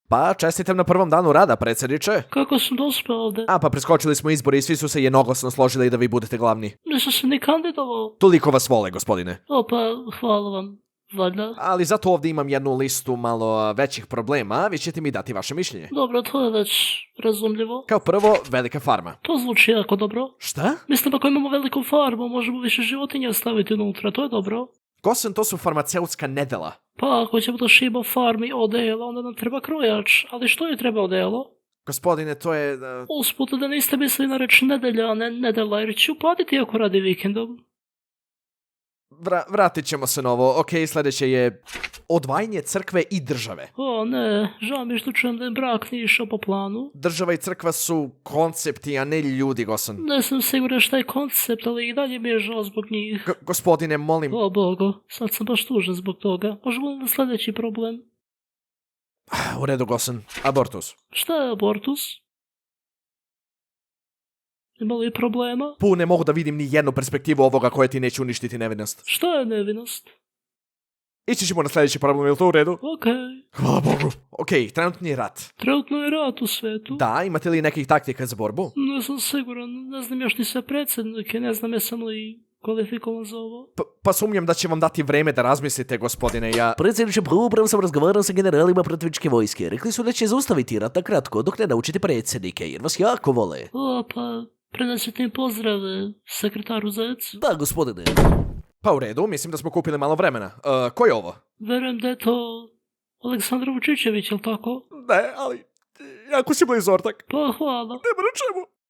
Pa, čestitam na prvom danu rada, predsjedniče. Kako sam dospeo ovde? Pa preskočili smo izbore i svi su se jednoglasno složili da vi budete glavni. Nisam se ni kandidovao. Toliko vas vole, gospodine. Pa, hvala vam. Valjda. Ali zato ovdje imam jednu listu malo većih problema, vi ćete mi dati vaše mišljenje. Dobro, to je već razumljivo. Kao prvo, velika farma. To zvuči jako dobro. Šta? Mislim, ako imamo veliku farmu, možemo više životinja staviti unutra, to je dobro. Gosen, to su farmaceutska nedela. Pa, ako ćemo da šibamo farmi odela, onda nam treba krojač. Ali što je treba odelo? Gospodine, to je... Usput da niste mislili na reč nedelja, a ne nedela, jer ću platiti ako radi vikendom. Vratit ćemo se na ovo. Ok, sljedeće je odvajanje crkve i države. O ne, žao mi što čujem da je brak nije išao po planu. Država i crkva su koncepti, a ne ljudi, Gosen. Ne sam siguran šta je koncept, ali i dalje mi je žao zbog njih. Gospodine, molim... O Bogo, sad sam baš tužan zbog toga. Možemo li na sljedeći problem? U redu, Gosen. Abortus. Šta je abortus? Ima li problema? Ne mogu da vidim ni jednu perspektivu ovoga koja ti neće uništiti nevinost. Šta je nevinost? Ići ćemo na sljedeći problem, je li to u redu? Okej. Hvala Bogu. Ok, trenutni je rat. Trenutno je rat u svetu. Da, imate li nekih taktika za borbu? Ne sam siguran, ne znam još ni sve predsjednike, ne znam jesam li kvalifikovan za ovo. Pa sumnjam da će vam dati vreme da razmislite, gospodine, Predsjedniče, upravo sam razgovarao sa generalima protivničke vojske. Rekli su da će zaustaviti rat na kratko dok ne naučite predsjednike, jer vas jako vole. Pa, prenesite im pozdrave, sekretaru Zec. Da, gospodine. Pa u redu, mislim da smo kupili malo vremena. Ko je ovo? Verujem da je to Aleksandar Vučićević, jel tako? Ne, ali... Jako si blizu, ortak. Pa hvala. Nema na čemu.